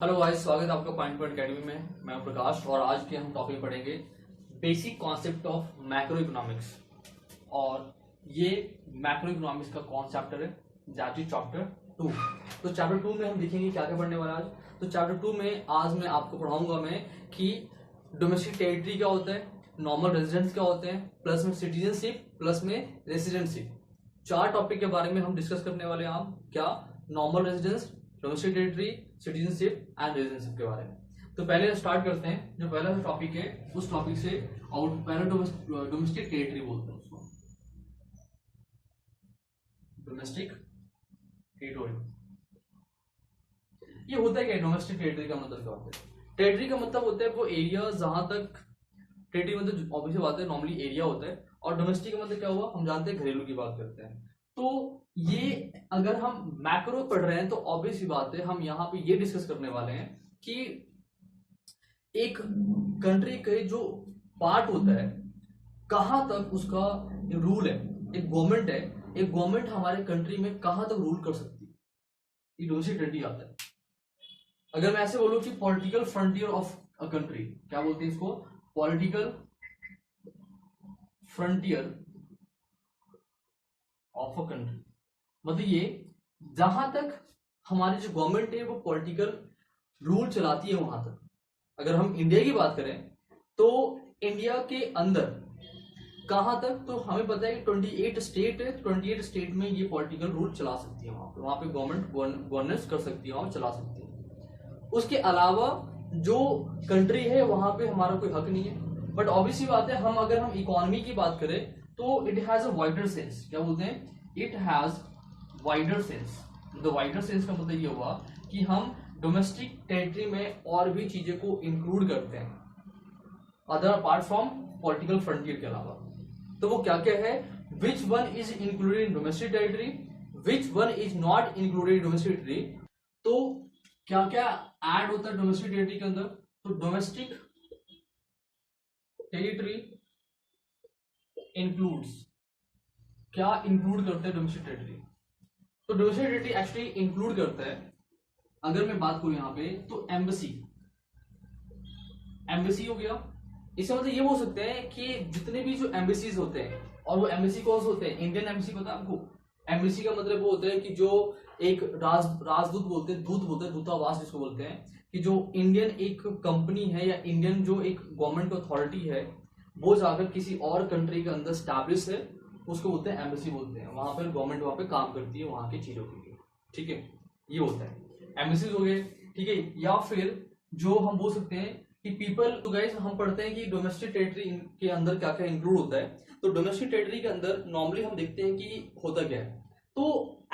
Hello guys, स्वागत है आपका पॉइंट एकेडमी में। मैं हूं प्रकाश और आज के हम टॉपिक पढ़ेंगे basic concept of macro economics. और ये मैक्रो इकोनॉमिक्स का कौन चैप्टर है? That is chapter 2। तो चैप्टर 2 में हम देखेंगे क्या क्या पढ़ने वाला आज। तो चैप्टर 2 में आज मैं आपको पढ़ाऊंगा मैं कि डोमेस्टिक टेरिटरी क्या होता है, नॉर्मल रेजिडेंट्स क्या होते हैं, प्लस में सिटीजनशिप, प्लस में रेसिडेंटशिप। 4 टॉपिक के बारे में हम डिस्कस करने वाले हैं। हम क्या? Normal residence, domestic territory, citizenship and residentship के बारे में। तो पहले स्टार्ट करते हैं। जो पहला टॉपिक है उस टॉपिक से, और पहले डोमेस्टिक टेरिटरी बोलते हैं उसको, डोमेस्टिक टेरिटोरी। ये होता है क्या? डोमेस्टिक टेरिटरी का मतलब क्या होता है? टेरिटरी का मतलब होता है वो एरिया जहां तक, टेरिटरी मतलब ऑब्वियसली बात है नॉर्मली एरिया होता है, और डोमेस्टिक का मतलब क्या हुआ, हम जानते हैं घरेलू की बात करते हैं। तो ये अगर हम मैक्रो पढ़ रहे हैं तो ऑब्वियस बात है हम यहाँ पे ये डिस्कस करने वाले हैं कि एक कंट्री के जो पार्ट होता है कहां तक उसका रूल है। एक गवर्नमेंट है, एक गवर्नमेंट हमारे कंट्री में कहां तक रूल कर सकती है, ये डोमेस्टिक टेरिटरी आता है। अगर मैं ऐसे बोलूं कि political frontier of a country, क्या बोलते हैं इसको? Political frontier of a country, मतलब ये जहां तक हमारी जो गवर्नमेंट है वो पॉलिटिकल रूल चलाती है वहां तक। अगर हम इंडिया की बात करें तो इंडिया के अंदर कहां तक, तो हमें पता है कि 28 स्टेट है, 28 स्टेट में ये पॉलिटिकल रूल चला सकती है। वहां पे गवर्नमेंट गवर्नेंस कर सकती है और चला सकती है। उसके अलावा जो कंट्री है वहां पे हमारा कोई हक नहीं है। बट ऑब्वियसली बात है हम अगर हम इकोनॉमी की बात करें तो it has a wider sense. क्या बोलते हैं? It has wider sense. The wider sense का मतलब ये हुआ कि हम डोमेस्टिक टेरिटरी में और भी चीजें को इंक्लूड करते हैं other apart from political frontier के अलावा। तो वो क्या क्या है? Which one is included in domestic territory, which one is not included in domestic territory. तो क्या क्या ऐड होता है डोमेस्टिक टेरिटरी के अंदर? तो डोमेस्टिक टेरिटरी इंक्लूड्स, क्या इंक्लूड करते हैं डोमेस्टिक टेरिटरी? तो डोमेस्टिक टेरिटरी एक्चुअली इंक्लूड करता है, अगर मैं बात करूं यहां पे, तो एम्बेसी। एम्बेसी हो गया। इसका मतलब ये बोल सकते हैं कि जितने भी जो एम्बेसीज होते हैं, और वो एम्बेसी कौन से होते हैं? इंडियन एम्बेसी पता है आपको? एम्बेसी का मतलब वो होता है कि जो एक राजदूत बोलते हैं, दूत बोलते हैं, दूतावास जिसको बोलते हैं, कि जो इंडियन एक कंपनी है या इंडियन जो एक गवर्नमेंट अथॉरिटी है वो जाकर किसी और कंट्री के अंदर स्टैब्लिश है, उसको बोलते हैं एम्बेसी बोलते हैं। वहां पर गवर्नमेंट वहां पे काम करती है वहां की चीजों के लिए। ठीक है, ये होता है एम्बेसीज हो गए। ठीक है, या फिर जो हम बोल सकते हैं कि पीपल। तो गाइस हम पढ़ते हैं कि डोमेस्टिक टेरिटरी के अंदर क्या क्या इंक्लूड होता है। तो डोमेस्टिक टेरिटरी के अंदर नॉर्मली हम देखते हैं कि होता क्या है। तो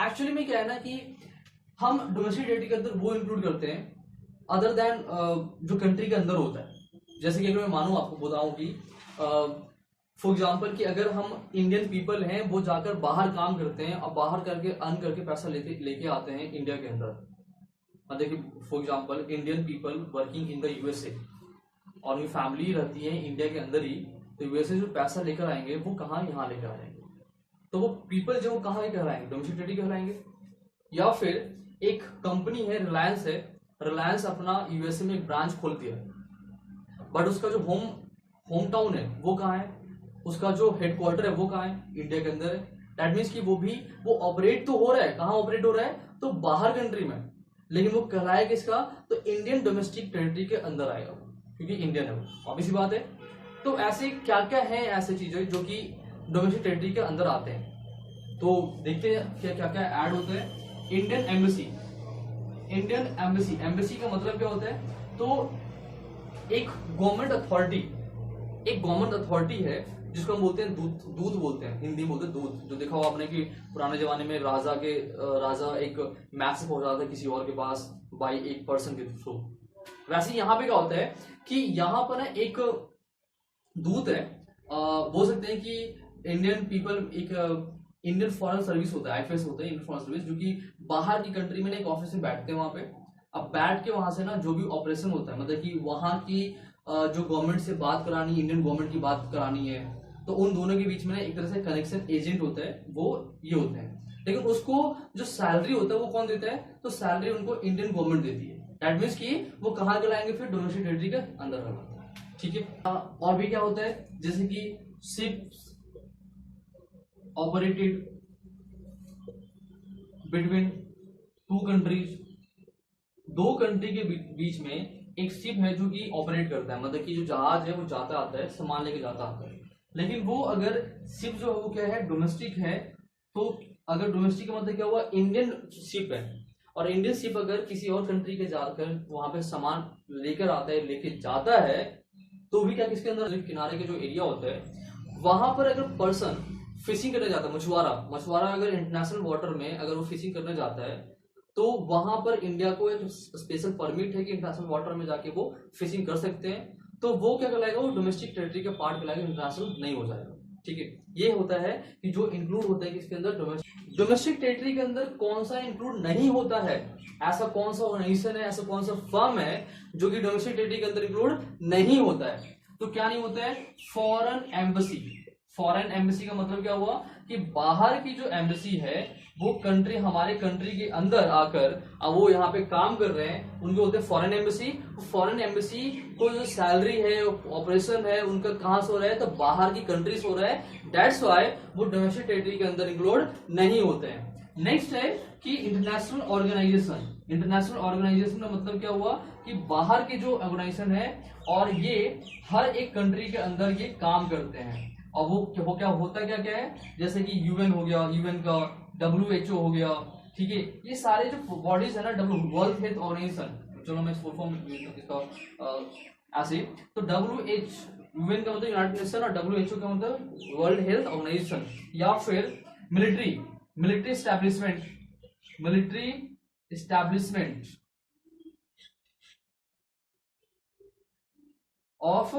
एक्चुअली में क्या है ना कि हम डोमेस्टिक टेरिटरी के अंदर वो इंक्लूड करते हैं अदर देन जो कंट्री के अंदर होता है। जैसे कि अगर मैं मानूं, आपको बताऊं कि फॉर एग्जाम्पल कि अगर हम इंडियन पीपल हैं वो जाकर बाहर काम करते हैं और बाहर करके अर्न करके पैसा लेके आते हैं इंडिया के अंदर। देखिए for example Indian people working in the USA और उनकी फैमिली रहती है इंडिया के अंदर ही, तो यूएसए जो पैसा लेकर आएंगे वो कहाँ? यहाँ लेकर आएंगे। तो वो पीपल जो कहाँ कहलाएंगे? डोमेस्टिक टेरिटरी कहलाएंगे। या फिर एक कंपनी है, रिलायंस है, रिलायंस अपना यूएसए में एक ब्रांच खोल दिया, बट उसका जो होम टाउन है वो कहाँ है? उसका जो हेडक्वार्टर है वो कहाँ है? इंडिया के अंदर है। दैट मीन्स कि वो ऑपरेट तो हो रहा है, कहाँ ऑपरेट हो रहा है? तो बाहर कंट्री में, लेकिन वो कहलाएगा किसका? तो इंडियन डोमेस्टिक टेरिटरी के अंदर आएगा वो, क्योंकि इंडियन है वो, ऑब्वियस बात है। तो ऐसे क्या क्या है ऐसे चीजें जो कि डोमेस्टिक टेरिटरी के अंदर आते हैं, तो देखते हैं क्या क्या क्या ऐड होता है। Indian embassy. Indian embassy, embassy का मतलब क्या होता है? तो एक गवर्नमेंट अथॉरिटी, एक गवर्नमेंट अथॉरिटी है जिसको हम बोलते हैं दूत बोलते हैं, हिंदी में बोलते हैं दूत। जो देखा हुआ आपने कि पुराने जमाने में राजा एक मैसेज पहुंचाता था किसी और के पास बाई एक पर्सन के थ्रू। वैसे यहाँ पे क्या होता है कि यहाँ पर ना एक दूत है, बोल सकते हैं कि इंडियन पीपल, एक इंडियन फॉरेन सर्विस होता है, आईएफएस होता है, इंडियन फॉरेन सर्विस, जो कि बाहर की कंट्री में एक ऑफिस में बैठते हैं वहां पे। अब बैठ के वहां से ना जो भी ऑपरेशन होता है, मतलब कि वहां की जो गवर्नमेंट से बात करानी, इंडियन गवर्नमेंट की बात करानी है, तो उन दोनों के बीच में एक तरह से कनेक्शन एजेंट होता है, वो ये होते हैं। लेकिन उसको जो सैलरी होता है वो कौन देता है? तो सैलरी उनको इंडियन गवर्नमेंट देती है। दैट मीन्स कि वो कहाँ कहलाएंगे फिर डोमेस्टिक टेरिटरी के अंदर कहलाते हैं। ठीक है, और भी क्या होता है जैसे कि ships operated between two countries, दो कंट्री के बीच में एक शिप है जो कि ऑपरेट करता है, मतलब कि जो जहाज है वो जाता आता है, सामान लेके जाता आता है। लेकिन वो अगर शिप जो है वो क्या है, डोमेस्टिक है, तो अगर डोमेस्टिक का मतलब क्या हुआ, इंडियन शिप है, और इंडियन शिप अगर किसी और कंट्री के जाकर वहां पे सामान लेकर आता है, लेके जाता है, तो भी क्या किसके अंदर किनारे के जो एरिया होता है वहां पर अगर पर्सन फिशिंग करने जाता है, मछुआरा अगर इंटरनेशनल वाटर में अगर वो फिशिंग करने जाता है, तो वहां पर इंडिया को एक स्पेशल परमिट है कि इंटरनेशनल वाटर में जाके वो फिशिंग कर सकते हैं, तो वो क्या कहलाएगा, वो डोमेस्टिक टेरिटरी का पार्ट कहलाएगा, इंटरनेशनल नहीं हो जाएगा। ठीक है, ये होता है कि जो इंक्लूड होता है कि इसके अंदर डोमेस्टिक टेरिटरी के अंदर कौन सा इंक्लूड नहीं होता है, ऐसा कौन सा ऑर्गेनाइजेशन है, ऐसा कौन सा फर्म है जो कि डोमेस्टिक टेरिटरी के अंदर इंक्लूड नहीं होता है। तो क्या नहीं होता है, फॉरेन एम्बेसी। फॉरेन एम्बेसी का मतलब क्या हुआ कि बाहर की जो एम्बेसी है वो कंट्री, हमारे कंट्री के अंदर आकर अब वो यहाँ पे काम कर रहे हैं, उनको बोलते हैं फॉरेन एम्बेसी। फॉरेन एम्बेसी को जो सैलरी है, ऑपरेशन है, उनका कहाँ से हो रहा है, तो बाहर की कंट्री से हो रहा है, दैट्स व्हाई वो डोमेस्टिक टेरिटरी के अंदर इंक्लूड नहीं होते हैं। नेक्स्ट है कि इंटरनेशनल ऑर्गेनाइजेशन। इंटरनेशनल ऑर्गेनाइजेशन का मतलब क्या हुआ कि बाहर के जो ऑर्गेनाइजेशन है और ये हर एक कंट्री के अंदर ये काम करते हैं, और वो क्या होता क्या क्या है, जैसे कि यूएन हो गया, यूएन का WHO हो गया। ठीक है, ये सारे जो बॉडीज है ना, वर्ल्ड हेल्थ ऑर्गेनाइजेशन, चलो मैं फुल फॉर्म इसका ऐसे, तो यूएन का मतलब यूनाइटेड नेशन और WHO का मतलब वर्ल्ड हेल्थ ऑर्गेनाइजेशन, या फिर military establishment of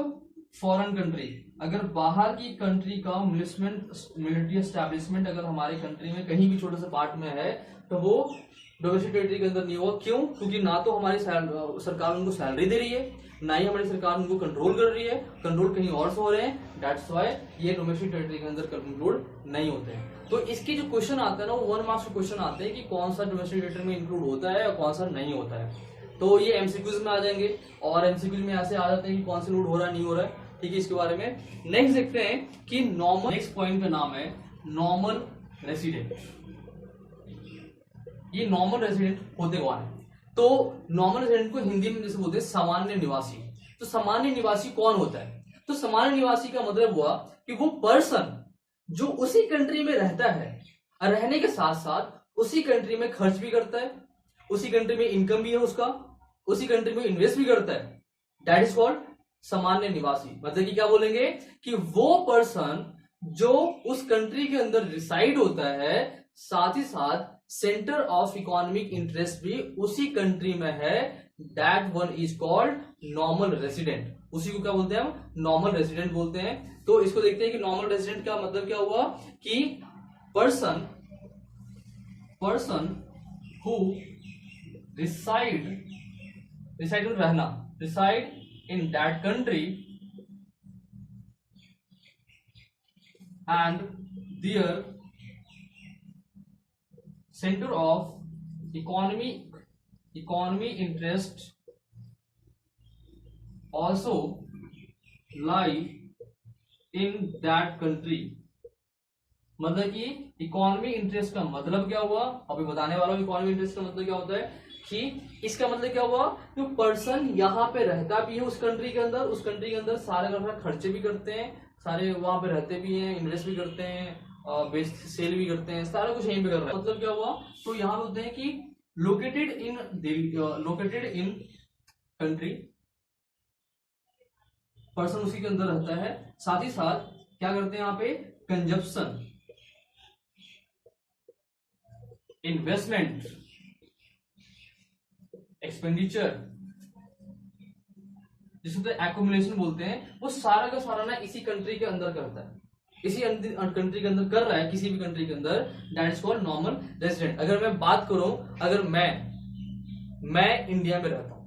foreign country. अगर बाहर की कंट्री का मिलिट्री एस्टैब्लिशमेंट अगर हमारे कंट्री में कहीं भी छोटे से पार्ट में है, तो वो डोमेस्टिक टेरिटरी के अंदर नहीं होगा। क्यों? क्योंकि ना तो हमारी सरकार उनको सैलरी दे रही है, ना ही हमारी सरकार उनको कंट्रोल कर रही है, कंट्रोल कहीं और से हो रहे हैं, दैट्स व्हाई ये डोमेस्टिक टेरिटरी के अंदर इंक्लूड नहीं होते हैं। तो इसके जो क्वेश्चन आते हैं ना, वो 1 मार्क्स के क्वेश्चन आते हैं कि कौन सा डोमेस्टिक टेरिटरी में इंक्लूड होता है और कौन सा नहीं होता है। तो ये एमसीक्यूज में आ जाएंगे, और एमसीक्यूज में ऐसे आ जाते हैं कि कौन सा इंक्लूड हो रहा है, नहीं हो रहा है। ठीक है, इसके बारे में नेक्स्ट देखते हैं कि नॉर्मल, नेक्स्ट पॉइंट का नाम है नॉर्मल रेसिडेंट। ये नॉर्मल रेसिडेंट होते कौन है? तो नॉर्मल रेसिडेंट को हिंदी में जैसे बोलते हैं सामान्य निवासी। तो सामान्य निवासी कौन होता है? तो सामान्य निवासी का मतलब हुआ कि वो पर्सन जो उसी कंट्री में रहता है, और रहने के साथ साथ उसी कंट्री में खर्च भी करता है, उसी कंट्री में इनकम भी है उसका, उसी कंट्री में इन्वेस्ट भी करता है, दैट इज कॉल्ड सामान्य निवासी। मतलब कि क्या बोलेंगे कि वो पर्सन जो उस कंट्री के अंदर रिसाइड होता है, साथ ही साथ सेंटर ऑफ इकोनॉमिक इंटरेस्ट भी उसी कंट्री में है, that one is called normal resident. उसी को क्या बोलते हैं हम? नॉर्मल रेसिडेंट बोलते हैं। तो इसको देखते हैं कि नॉर्मल रेसिडेंट का मतलब क्या हुआ कि पर्सन हु reside रहना, reside in that country and their center of economy interest also lie in that country। मतलब कि इकोनॉमी इंटरेस्ट का मतलब क्या हुआ, अभी बताने वाला हूं। इकोनॉमी इंटरेस्ट का मतलब क्या होता है कि इसका मतलब क्या हुआ, जो पर्सन यहाँ पे रहता भी है उस कंट्री के अंदर, उस कंट्री के अंदर सारे खर्चे भी करते हैं, सारे वहां पे रहते भी हैं, इन्वेस्ट भी करते हैं, सेल भी करते हैं, सारा कुछ यहीं पे कर रहा है। मतलब क्या हुआ, तो यहाँ बोलते हैं कि लोकेटेड इन कंट्री, पर्सन उसी के अंदर रहता है, साथ ही साथ क्या करते हैं यहाँ पे, कंजप्शन, इन्वेस्टमेंट, एक्सपेंडिचर, जिसको एक्युमुलेशन बोलते हैं, वो सारा का सारा ना इसी कंट्री के अंदर करता है, इसी कंट्री के अंदर कर रहा है, किसी भी कंट्री के अंदर, that is called normal resident. अगर मैं बात करूं, अगर मैं इंडिया में रहता हूं,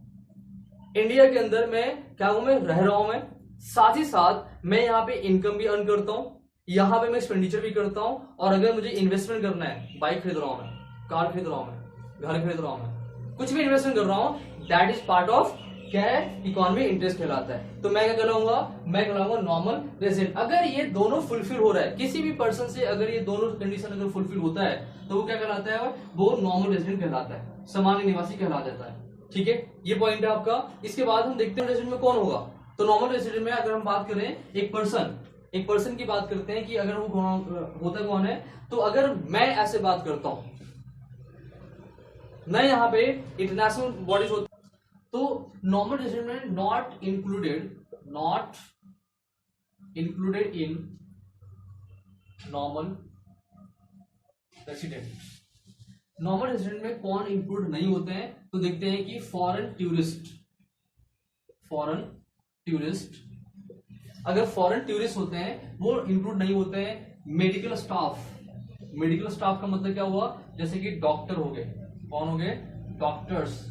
इंडिया के अंदर मैं क्या हूं, मैं रह रहा हूं, मैं साथ ही साथ मैं यहाँ पे इनकम भी अर्न करता हूं, यहाँ पे मैं एक्सपेंडिचर भी करता हूं, और अगर मुझे इन्वेस्टमेंट करना है, बाइक खरीद रहा हूं मैं, कार खरीद रहा हूं मैं, घर खरीद रहा हूं मैं, कुछ भी इन्वेस्टमेंट कर रहा हूं, दैट इज पार्ट ऑफ क्या है, इकोनॉमिक इंटरेस्ट कहलाता है। तो मैं क्या कहलाऊंगा, मैं कहलाऊंगा नॉर्मल रेजिडेंट। अगर ये दोनों फुलफिल हो रहा है किसी भी पर्सन से, अगर ये दोनों कंडीशन अगर फुलफिल होता है तो वो क्या कहलाता है, वो नॉर्मल रेजिडेंट कहलाता है, सामान्य निवासी कहला जाता है। ठीक है, ये पॉइंट है आपका। इसके बाद हम देखते हैं रेजिडेंट में कौन होगा। तो नॉर्मल रेजिडेंट में अगर हम बात करें एक पर्सन की बात करते हैं कि अगर वो होता कौन है, तो अगर मैं ऐसे बात करता हूं, मैं यहाँ पे इंटरनेशनल बॉडीज होता, तो नॉर्मल रेजिडेंट में not included in normal resident. Normal resident में कौन इंक्लूड नहीं होते हैं, तो देखते हैं कि फॉरेन टूरिस्ट अगर फॉरेन टूरिस्ट होते हैं वो इंक्लूड नहीं होते हैं। मेडिकल स्टाफ का मतलब क्या हुआ, जैसे कि डॉक्टर हो गए, कौन हो गए, डॉक्टर्स,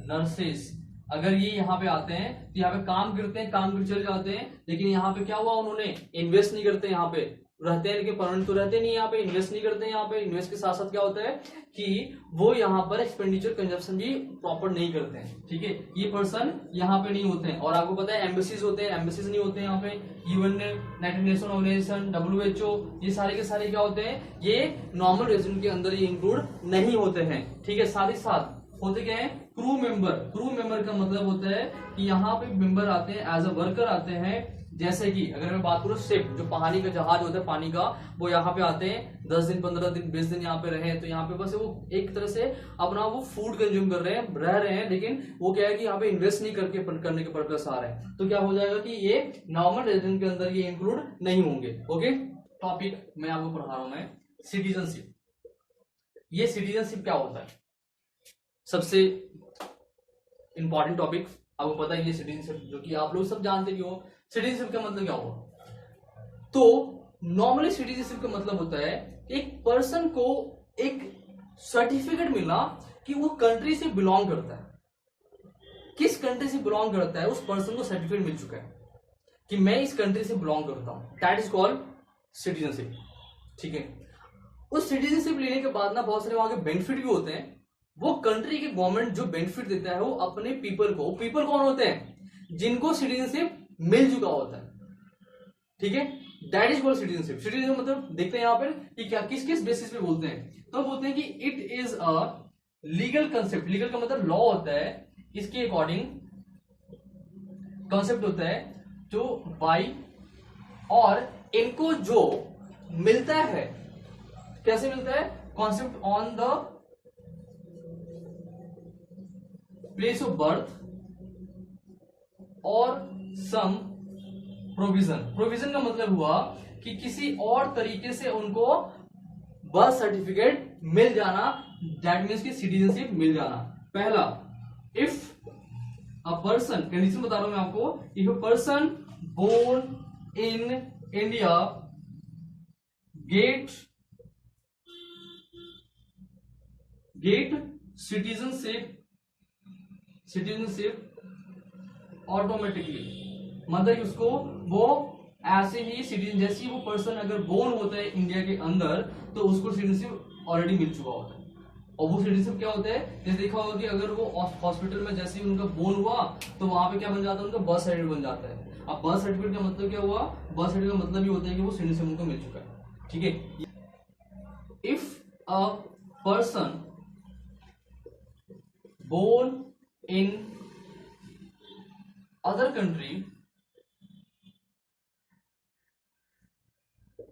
नर्सेस, अगर ये यहाँ पे आते हैं तो यहाँ पे काम करते हैं, काम कर चले जाते हैं, लेकिन यहाँ पे क्या हुआ, उन्होंने इन्वेस्ट नहीं करते, यहाँ पे रहते हैं लेकिन परमानेंट तो रहते नहीं, यहाँ पे इन्वेस्ट नहीं करते। यहाँ पे इन्वेस्ट के साथ साथ क्या होता है कि वो यहाँ पर एक्सपेंडिचर कंजप्शन भी प्रॉपर नहीं करते हैं। ठीक है, ये पर्सन यहाँ पे नहीं होते हैं। और आपको पता है एम्बेसीज होते हैं, एम्बेसीज नहीं होते हैं यहाँ पे। UN, United Nation organisation, WHO, ये सारे के सारे क्या होते हैं, ये नॉर्मल रेजिडेंट के अंदर ये इंक्लूड नहीं होते हैं। ठीक है, साथ ही साथ होते क्या है, क्रू मेंबर का मतलब होता है कि यहाँ पे मेंबर आते हैं, एज अ वर्कर आते हैं। जैसे कि अगर मैं बात करूं शिप, जो पानी का जहाज होता है पानी का, वो यहाँ पे आते हैं 10 दिन 15 दिन 20 दिन यहाँ पे रहे, तो यहाँ पे बस वो एक तरह से अपना वो फूड कंज्यूम कर रहे हैं, रह रहे हैं, लेकिन वो क्या है कि यहाँ पे इन्वेस्ट नहीं करने के पर्पस आ रहे हैं। तो क्या हो जाएगा कि ये नॉर्मल रेजिडेंट के अंदर ये इंक्लूड नहीं होंगे। ओके, टॉपिक मैं आपको पढ़ा रहा हूं, मैं सिटीजनशिप। ये सिटीजनशिप क्या होता है, सबसे इंपॉर्टेंट टॉपिक आपको पता है, ये सिटीजनशिप जो कि आप लोग सब जानते भी हो। सिटीजनशिप का मतलब क्या हुआ, तो नॉर्मली सिटीजनशिप का मतलब होता है एक पर्सन को एक सर्टिफिकेट मिलना कि वो कंट्री से बिलोंग करता है, किस कंट्री से बिलोंग करता है, उस पर्सन को सर्टिफिकेट मिल चुका है कि मैं इस कंट्री से बिलोंग करता हूं, दैट इज कॉल्ड सिटीजनशिप। ठीक है, उस सिटीजनशिप लेने के बाद ना बहुत सारे वहां के बेनिफिट भी होते हैं। वो कंट्री के गवर्नमेंट जो बेनिफिट देता है वो अपने पीपल को, पीपल कौन होते हैं, जिनको सिटीजनशिप मिल चुका होता है। ठीक है, that is called citizenship. Citizenship मतलब देखते हैं यहाँ पर कि क्या किस किस बेसिस पे बोलते हैं, तो बोलते हैं कि it is a legal concept. Legal का मतलब लॉ होता है, इसके अकॉर्डिंग कॉन्सेप्ट होता है जो बाई, और इनको जो मिलता है, कैसे मिलता है, concept on the place of birth और सम प्रोविजन का मतलब हुआ कि किसी और तरीके से उनको बर्थ सर्टिफिकेट मिल जाना, दैट मीन्स की सिटीजनशिप मिल जाना। पहला, इफ अ पर्सन, कंडीशन बता रहा हूं मैं आपको, if a person born in India get citizenship automatically, मतलब उसको वो ऐसे ही सिटीजन, जैसे वो पर्सन अगर बोर्न होता है इंडिया के अंदर तो उसको सिटीजनशिप ऑलरेडी मिल चुका होता है। और वो सिटीजनशिप क्या होता है, जैसे देखा होगा कि अगर वो हॉस्पिटल में जैसे ही उनका बोर्न हुआ तो वहां पे क्या बन जाता है, उनका बर्थ सर्टिफिकेट बन जाता है। अब बर्थ सर्टिफिकेट का मतलब क्या हुआ, बर्थ सर्टिफिकेट का मतलब ये होता है कि वो सिटीजनशिप उनको मिल चुका है। ठीक है, if a person born in other country,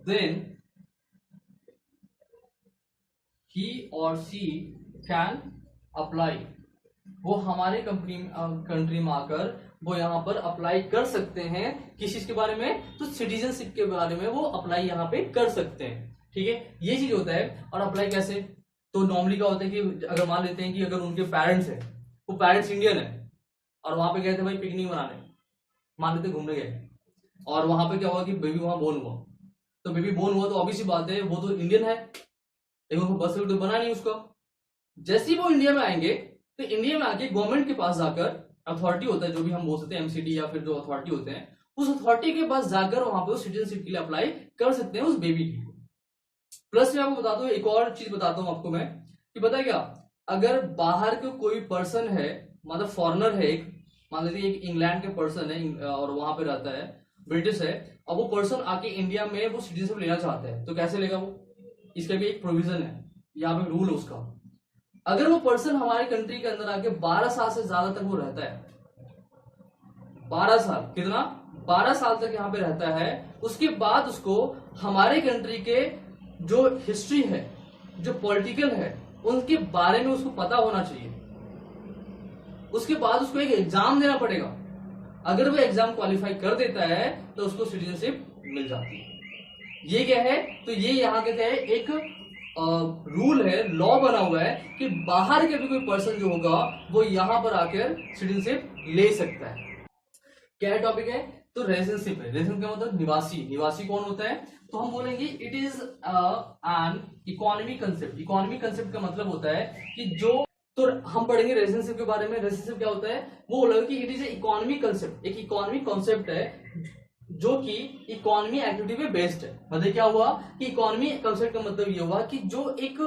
then he or she can apply, वो हमारे कंट्री में आकर वो यहाँ पर अप्लाई कर सकते हैं। किस चीज के बारे में, तो सिटीजनशिप के बारे में वो अप्लाई यहाँ पे कर सकते हैं। ठीक है, ये चीज होता है। और अप्लाई कैसे, तो नॉर्मली क्या होता है कि अगर मान लेते हैं कि अगर उनके पेरेंट्स है, वो पेरेंट्स इंडियन है और वहां पे गए थे भाई पिकनिक मनाने, मान लेते घूमने गए, और वहां पे क्या हुआ कि बेबी वहां बोर्न हुआ, तो बेबी बोर्न हुआ तो ऑब्वियसली बात है वो तो इंडियन है, लेकिन उनको बर्थ सर्टिफिकेट बना नहीं उसका। जैसे ही वो इंडिया में आएंगे तो इंडिया में आके गवर्नमेंट के पास जाकर, अथॉरिटी होता है जो भी हम बोल सकते हैं MCD या फिर जो अथॉरिटी होते हैं, उस अथॉरिटी के पास जाकर वहां पे सिटीजनशिप के लिए अप्लाई कर सकते हैं उस बेबी की। प्लस मैं आपको बताता हूँ, एक और चीज बताता हूँ आपको मैं, कि पता है क्या, अगर बाहर के कोई पर्सन है मतलब फॉरेनर है एक, मान लीजिए एक इंग्लैंड के पर्सन है और वहां पे रहता है, ब्रिटिश है, अब वो पर्सन आके इंडिया में वो सिटीजनशिप लेना चाहता है, तो कैसे लेगा वो? इसका भी एक प्रोविजन है, यहाँ पे रूल है उसका। अगर वो पर्सन हमारी कंट्री के अंदर आके 12 साल से ज्यादा तक वो रहता है, 12 साल, कितना? 12 साल तक यहाँ पे रहता है, उसके बाद उसको हमारे कंट्री के जो हिस्ट्री है, जो पॉलिटिकल है, उनके बारे में उसको पता होना चाहिए। उसके बाद उसको एक एग्जाम देना पड़ेगा, अगर वो एग्जाम क्वालिफाई कर देता है तो उसको सिटीजनशिप मिल जाती है। ये क्या है? तो ये यहाँ के है एक रूल है, लॉ बना हुआ है कि बाहर के भी कोई पर्सन जो होगा वो यहाँ पर आकर सिटीजनशिप ले सकता है। क्या टॉपिक है? तो रेजिडेंशिप है। रेजिडेंस का मतलब निवासी। निवासी कौन होता है? तो हम बोलेंगे it is an economic concept. Economic concept का मतलब होता है कि जो, तो हम पढ़ेंगे रेजिडेंशिप के बारे में। रेजिडेंशिप क्या होता है वो बोलेगा कि it is a economic concept, एक इकोनॉमिक कॉन्सेप्ट है जो कि इकोनॉमी एक्टिविटी पे बेस्ड है। मतलब क्या हुआ कि इकोनॉमी कंसेप्ट का मतलब ये हुआ कि जो एक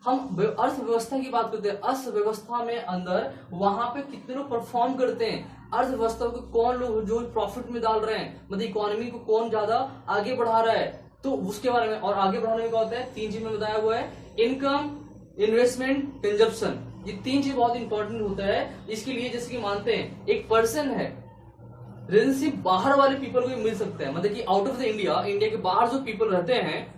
हम अर्थव्यवस्था की बात करते हैं, अर्थव्यवस्था में अंदर वहां पे कितने लोग परफॉर्म करते हैं, अर्थव्यवस्था को कौन लोग जो प्रॉफिट में डाल रहे हैं, मतलब इकोनॉमी को कौन ज्यादा आगे बढ़ा रहा है, तो उसके बारे में। और आगे बढ़ाने में क्या होता है? 3 चीज में बताया हुआ है, इनकम, इन्वेस्टमेंट, कंजप्शन। ये 3 चीज बहुत इंपॉर्टेंट होता है। इसके लिए जैसे कि मानते हैं एक पर्सन है, रेजिडेंशिप बाहर वाले पीपल को भी मिल सकता है, मतलब कि out of the India, India के बाहर जो पीपल रहते हैं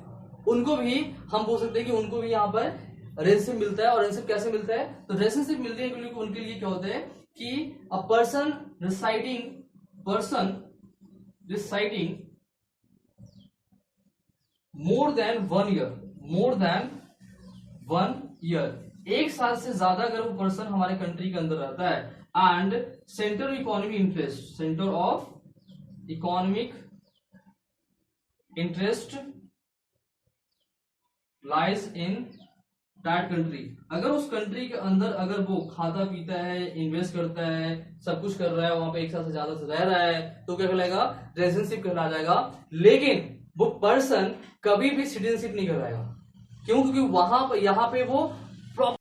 उनको भी हम बोल सकते हैं कि उनको भी यहाँ पर रेजिडेंशिप मिलता है। और रेजिडेंशिप कैसे मिलता है? तो रेजिडेंशिप मिलती है क्योंकि उनके लिए क्या होता है कि a person residing more than 1 year, 1 साल से ज्यादा अगर वो पर्सन हमारे कंट्री के अंदर रहता है, and centre of economic interest lies in that country. अगर उस कंट्री के अंदर अगर वो खाता पीता है, इन्वेस्ट करता है, सब कुछ कर रहा है, वहां पे 1 साल से ज्यादा से रह रहा है, तो क्या कहलाएगा? रेजिडेंशिप कहला जाएगा। लेकिन वो पर्सन कभी भी सिटीजनशिप नहीं कहलाएगा। क्यों? क्योंकि वहां पर यहाँ पे वो